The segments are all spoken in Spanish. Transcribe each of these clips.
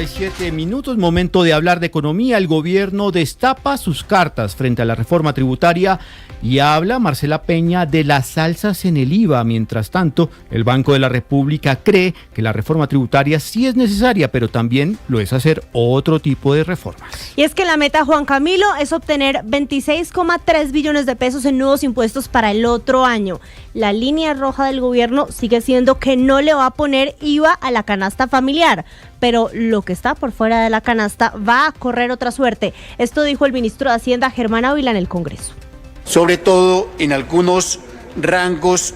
5:47, momento de hablar de economía. El gobierno destapa sus cartas frente a la reforma tributaria y habla Marcela Peña de las alzas en el IVA. Mientras tanto, el Banco de la República cree que la reforma tributaria sí es necesaria, pero también lo es hacer otro tipo de reformas. Y es que la meta, Juan Camilo, es obtener 26,3 billones de pesos en nuevos impuestos para el otro año. La línea roja del gobierno sigue siendo que no le va a poner IVA a la canasta familiar, pero lo que está por fuera de la canasta va a correr otra suerte. Esto dijo el ministro de Hacienda, Germán Ávila, en el Congreso. Sobre todo en algunos rangos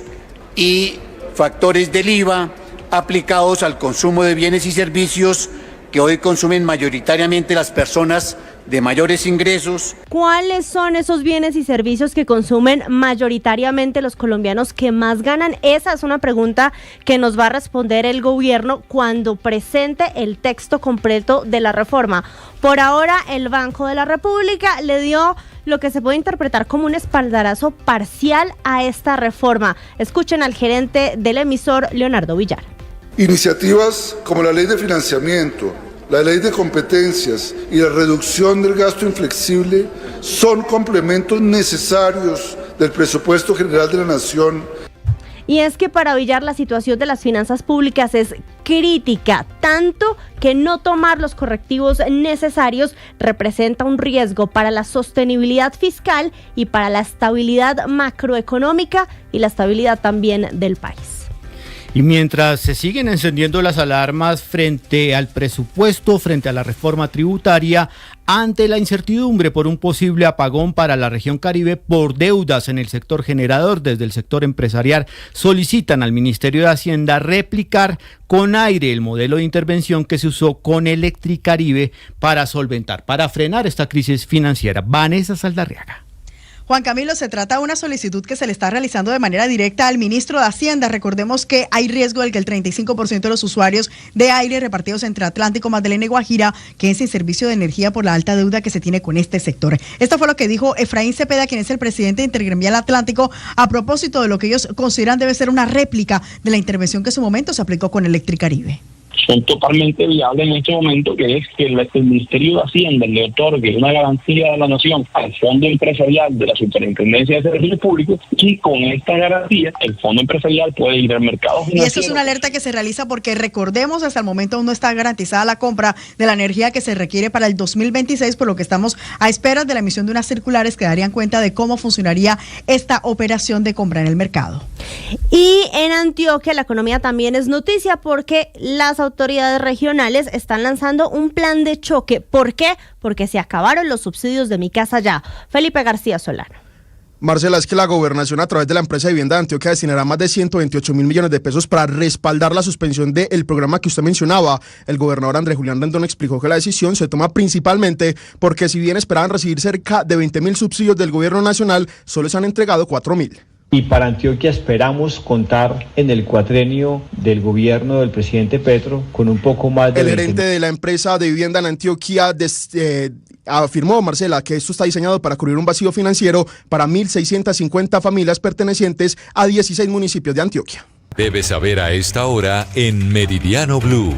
y factores del IVA aplicados al consumo de bienes y servicios que hoy consumen mayoritariamente las personas de mayores ingresos. ¿Cuáles son esos bienes y servicios que consumen mayoritariamente los colombianos que más ganan? Esa es una pregunta que nos va a responder el gobierno cuando presente el texto completo de la reforma. Por ahora, el Banco de la República le dio lo que se puede interpretar como un espaldarazo parcial a esta reforma. Escuchen al gerente del emisor, Leonardo Villar. Iniciativas como la ley de financiamiento, la ley de competencias y la reducción del gasto inflexible son complementos necesarios del presupuesto general de la Nación. Y es que para Villar la situación de las finanzas públicas es crítica, tanto que no tomar los correctivos necesarios representa un riesgo para la sostenibilidad fiscal y para la estabilidad macroeconómica y la estabilidad también del país. Y mientras se siguen encendiendo las alarmas frente al presupuesto, frente a la reforma tributaria, ante la incertidumbre por un posible apagón para la región Caribe por deudas en el sector generador, desde el sector empresarial solicitan al Ministerio de Hacienda replicar con aire el modelo de intervención que se usó con Electricaribe para frenar esta crisis financiera. Vanessa Saldarriaga. Juan Camilo, se trata de una solicitud que se le está realizando de manera directa al ministro de Hacienda. Recordemos que hay riesgo de que el 35% de los usuarios de aire repartidos entre Atlántico, Magdalena y Guajira queden sin servicio de energía por la alta deuda que se tiene con este sector. Esto fue lo que dijo Efraín Cepeda, quien es el presidente intergremial Atlántico, a propósito de lo que ellos consideran debe ser una réplica de la intervención que en su momento se aplicó con Electricaribe. Son totalmente viables en este momento, que es que el Ministerio de Hacienda le otorgue una garantía de la Nación al Fondo Empresarial de la Superintendencia de Servicios Públicos, y con esta garantía el Fondo Empresarial puede ir al mercado financiero. Y esto es una alerta que se realiza porque, recordemos, hasta el momento aún no está garantizada la compra de la energía que se requiere para el 2026, por lo que estamos a espera de la emisión de unas circulares que darían cuenta de cómo funcionaría esta operación de compra en el mercado. Y en Antioquia la economía también es noticia porque las autoridades regionales están lanzando un plan de choque. ¿Por qué? Porque se acabaron los subsidios de Mi Casa Ya. Felipe García Solano. Marcela, es que la gobernación a través de la empresa de vivienda de Antioquia destinará más de 128.000 millones de pesos para respaldar la suspensión del programa que usted mencionaba. El gobernador Andrés Julián Rendón explicó que la decisión se toma principalmente porque, si bien esperaban recibir cerca de 20.000 subsidios del gobierno nacional, solo se han entregado 4.000. Y para Antioquia esperamos contar en el cuatrenio del gobierno del presidente Petro con un poco más de... El gerente de la empresa de vivienda en Antioquia afirmó, Marcela, que esto está diseñado para cubrir un vacío financiero para 1.650 familias pertenecientes a 16 municipios de Antioquia. Debes saber a esta hora en Meridiano Blue.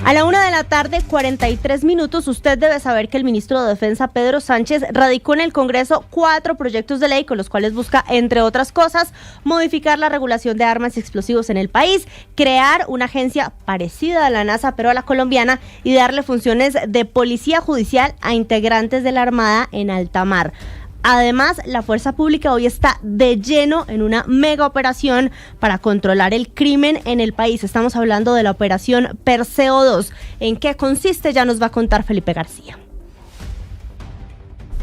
A la 1:43 p.m, usted debe saber que el ministro de Defensa, Pedro Sánchez, radicó en el Congreso 4 proyectos de ley con los cuales busca, entre otras cosas, modificar la regulación de armas y explosivos en el país, crear una agencia parecida a la NASA pero a la colombiana y darle funciones de policía judicial a integrantes de la Armada en alta mar. Además, la fuerza pública hoy está de lleno en una mega operación para controlar el crimen en el país. Estamos hablando de la operación Perseo 2. ¿En qué consiste? Ya nos va a contar Felipe García.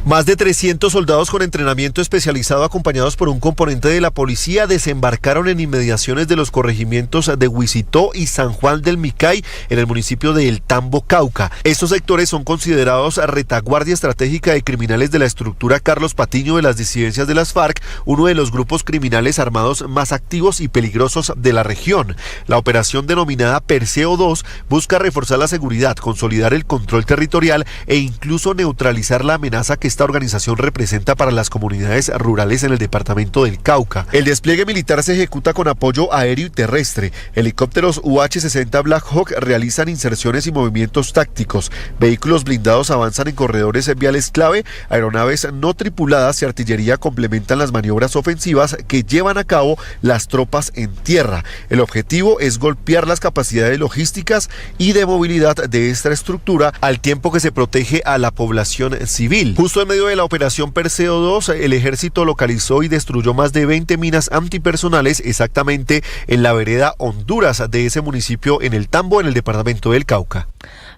Más de 300 soldados con entrenamiento especializado acompañados por un componente de la policía desembarcaron en inmediaciones de los corregimientos de Huicitó y San Juan del Micay en el municipio de El Tambo, Cauca. Estos sectores son considerados retaguardia estratégica de criminales de la estructura Carlos Patiño de las disidencias de las FARC, uno de los grupos criminales armados más activos y peligrosos de la región. La operación denominada Perseo 2 busca reforzar la seguridad, consolidar el control territorial e incluso neutralizar la amenaza que está esta organización representa para las comunidades rurales en el departamento del Cauca. El despliegue militar se ejecuta con apoyo aéreo y terrestre. Helicópteros UH-60 Black Hawk realizan inserciones y movimientos tácticos. Vehículos blindados avanzan en corredores viales clave. Aeronaves no tripuladas y artillería complementan las maniobras ofensivas que llevan a cabo las tropas en tierra. El objetivo es golpear las capacidades logísticas y de movilidad de esta estructura al tiempo que se protege a la población civil. Justo en medio de la operación Perseo 2, el ejército localizó y destruyó más de 20 minas antipersonales exactamente en la vereda Honduras de ese municipio en el Tambo, en el departamento del Cauca.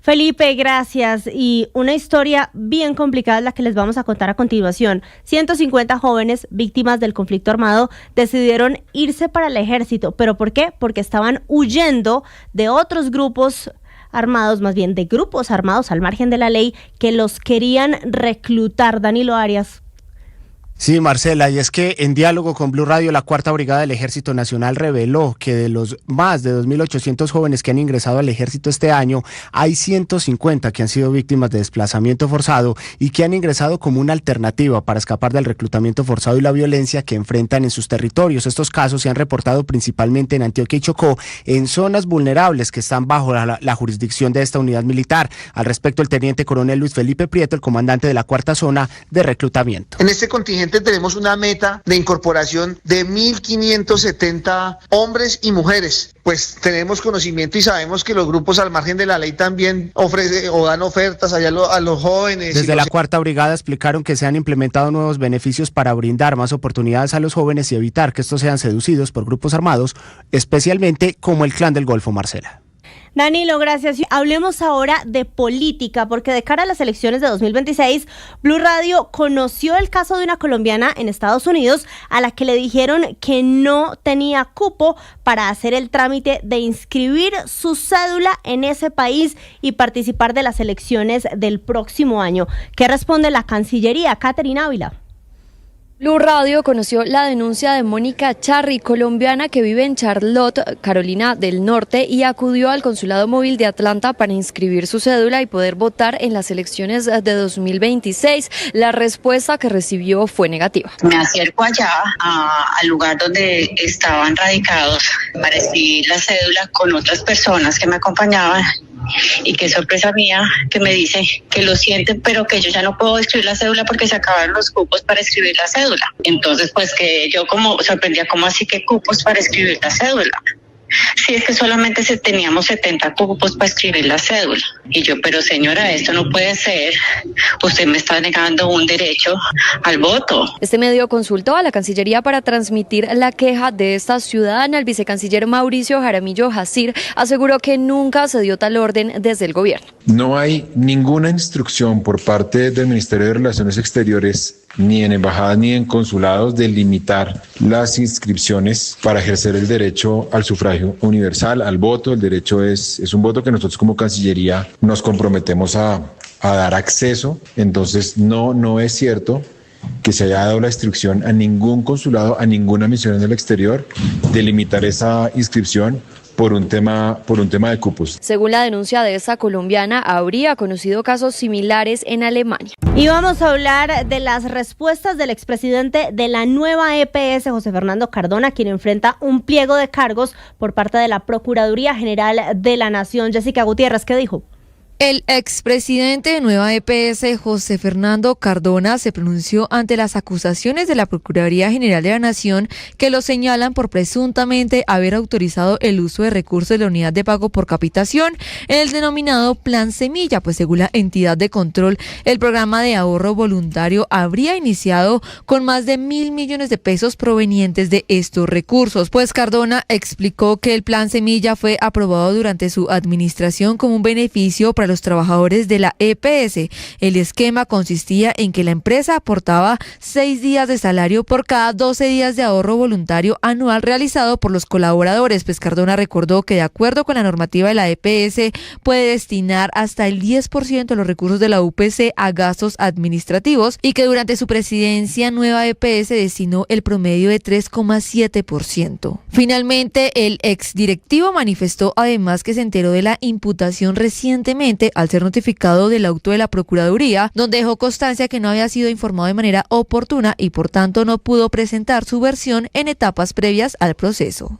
Felipe, gracias. Y una historia bien complicada es la que les vamos a contar a continuación. 150 jóvenes víctimas del conflicto armado decidieron irse para el ejército. ¿Pero por qué? Porque estaban huyendo de otros grupos armados, más bien de grupos armados al margen de la ley, que los querían reclutar. Danilo Arias. Sí, Marcela, y es que en diálogo con Blue Radio, la Cuarta Brigada del Ejército Nacional reveló que de los más de 2.800 jóvenes que han ingresado al ejército este año, hay 150 que han sido víctimas de desplazamiento forzado y que han ingresado como una alternativa para escapar del reclutamiento forzado y la violencia que enfrentan en sus territorios. Estos casos se han reportado principalmente en Antioquia y Chocó, en zonas vulnerables que están bajo la jurisdicción de esta unidad militar. Al respecto, el teniente coronel Luis Felipe Prieto, el comandante de la Cuarta Zona de Reclutamiento. En este contingente tenemos una meta de incorporación de 1.570 hombres y mujeres. Pues tenemos conocimiento y sabemos que los grupos al margen de la ley también ofrecen o dan ofertas allá a los jóvenes. Desde la Cuarta Brigada explicaron que se han implementado nuevos beneficios para brindar más oportunidades a los jóvenes y evitar que estos sean seducidos por grupos armados, especialmente como el Clan del Golfo, Marcela. Danilo, gracias. Hablemos ahora de política, porque de cara a las elecciones de 2026, Blue Radio conoció el caso de una colombiana en Estados Unidos a la que le dijeron que no tenía cupo para hacer el trámite de inscribir su cédula en ese país y participar de las elecciones del próximo año. ¿Qué responde la Cancillería? Caterina Ávila. Blue Radio conoció la denuncia de Mónica Charri, colombiana que vive en Charlotte, Carolina del Norte, y acudió al Consulado Móvil de Atlanta para inscribir su cédula y poder votar en las elecciones de 2026. La respuesta que recibió fue negativa. Me acerco allá al lugar donde estaban radicados para escribir la cédula con otras personas que me acompañaban. Y qué sorpresa mía que me dicen que lo sienten, pero que yo ya no puedo escribir la cédula porque se acabaron los cupos para escribir la cédula. Entonces, pues que yo como sorprendía, ¿cómo así que cupos para escribir la cédula? Sí, es que solamente teníamos 70 cupos para escribir la cédula. Y yo, pero señora, esto no puede ser. Usted me está negando un derecho al voto. Este medio consultó a la Cancillería para transmitir la queja de esta ciudadana. El vicecanciller Mauricio Jaramillo Jacir aseguró que nunca se dio tal orden desde el gobierno. No hay ninguna instrucción por parte del Ministerio de Relaciones Exteriores, ni en embajadas ni en consulados, de limitar las inscripciones para ejercer el derecho al sufragio universal, al voto. El derecho es un voto que nosotros como Cancillería nos comprometemos a dar acceso. Entonces no es cierto que se haya dado la instrucción a ningún consulado, a ninguna misión en el exterior, de limitar esa inscripción por un tema de cupos. Según la denuncia de esta colombiana, habría conocido casos similares en Alemania. Y vamos a hablar de las respuestas del expresidente de la nueva EPS, José Fernando Cardona, quien enfrenta un pliego de cargos por parte de la Procuraduría General de la Nación. Jessica Gutiérrez, ¿qué dijo? El expresidente de Nueva EPS, José Fernando Cardona, se pronunció ante las acusaciones de la Procuraduría General de la Nación que lo señalan por presuntamente haber autorizado el uso de recursos de la unidad de pago por capitación en el denominado Plan Semilla, pues según la entidad de control, el programa de ahorro voluntario habría iniciado con más de 1.000 millones de pesos provenientes de estos recursos. Pues Cardona explicó que el Plan Semilla fue aprobado durante su administración como un beneficio para los trabajadores de la EPS. El esquema consistía en que la empresa aportaba 6 días de salario por cada 12 días de ahorro voluntario anual realizado por los colaboradores. Pues Cardona recordó que de acuerdo con la normativa de la EPS puede destinar hasta el 10% de los recursos de la UPC a gastos administrativos y que durante su presidencia Nueva EPS destinó el promedio de 3,7%. Finalmente, el exdirectivo manifestó además que se enteró de la imputación recientemente presidente al ser notificado del auto de la Procuraduría, donde dejó constancia que no había sido informado de manera oportuna y por tanto no pudo presentar su versión en etapas previas al proceso.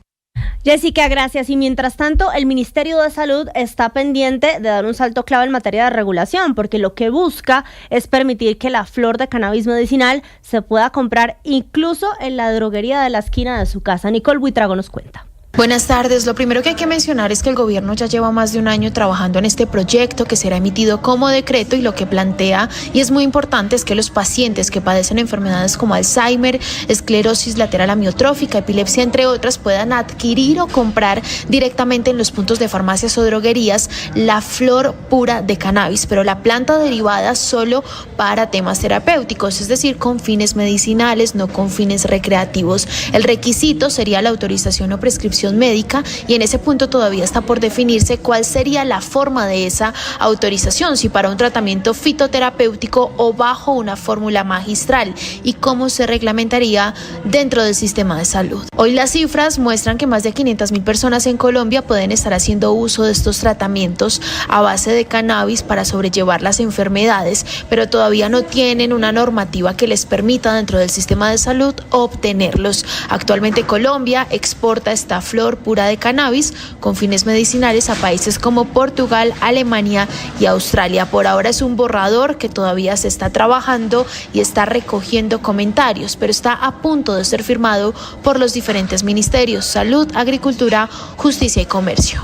Jessica, gracias. Y mientras tanto, el Ministerio de Salud está pendiente de dar un salto clave en materia de regulación, porque lo que busca es permitir que la flor de cannabis medicinal se pueda comprar incluso en la droguería de la esquina de su casa. Nicole Buitrago nos cuenta. Buenas tardes. Lo primero que hay que mencionar es que el gobierno ya lleva más de un año trabajando en este proyecto que será emitido como decreto, y lo que plantea, y es muy importante, es que los pacientes que padecen enfermedades como Alzheimer, esclerosis lateral amiotrófica, epilepsia, entre otras, puedan adquirir o comprar directamente en los puntos de farmacias o droguerías la flor pura de cannabis, pero la planta derivada solo para temas terapéuticos, es decir, con fines medicinales, no con fines recreativos. El requisito sería la autorización o prescripción médica, y en ese punto todavía está por definirse cuál sería la forma de esa autorización, si para un tratamiento fitoterapéutico o bajo una fórmula magistral, y cómo se reglamentaría dentro del sistema de salud. Hoy las cifras muestran que más de 500.000 personas en Colombia pueden estar haciendo uso de estos tratamientos a base de cannabis para sobrellevar las enfermedades, pero todavía no tienen una normativa que les permita dentro del sistema de salud obtenerlos. Actualmente Colombia exporta esta flor pura de cannabis con fines medicinales a países como Portugal, Alemania y Australia. Por ahora es un borrador que todavía se está trabajando y está recogiendo comentarios, pero está a punto de ser firmado por los diferentes ministerios: Salud, Agricultura, Justicia y Comercio.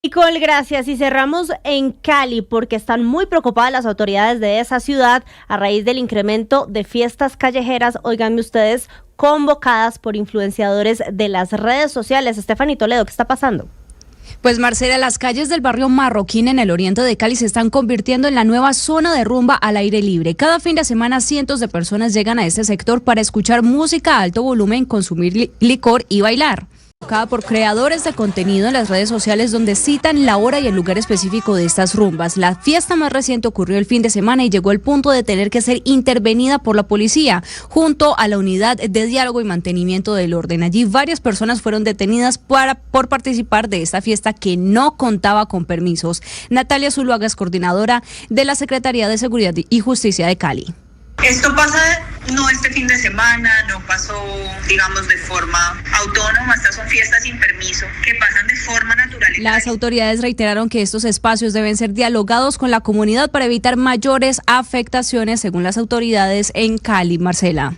Nicole, gracias. Y cerramos en Cali, porque están muy preocupadas las autoridades de esa ciudad a raíz del incremento de fiestas callejeras, óiganme ustedes, convocadas por influenciadores de las redes sociales. Estefanía Toledo, ¿qué está pasando? Pues Marcela, las calles del barrio Marroquín en el oriente de Cali se están convirtiendo en la nueva zona de rumba al aire libre. Cada fin de semana cientos de personas llegan a este sector para escuchar música a alto volumen, consumir licor y bailar. Por creadores de contenido en las redes sociales, donde citan la hora y el lugar específico de estas rumbas. La fiesta más reciente ocurrió el fin de semana y llegó al punto de tener que ser intervenida por la policía junto a la unidad de diálogo y mantenimiento del orden. Allí varias personas fueron detenidas por participar de esta fiesta que no contaba con permisos. Natalia Zuluaga es coordinadora de la Secretaría de Seguridad y Justicia de Cali. Esto pasa no este fin de semana, no pasó, digamos, de forma autónoma. Estas son fiestas sin permiso que pasan de forma natural. Las autoridades reiteraron que estos espacios deben ser dialogados con la comunidad para evitar mayores afectaciones, según las autoridades en Cali. Marcela.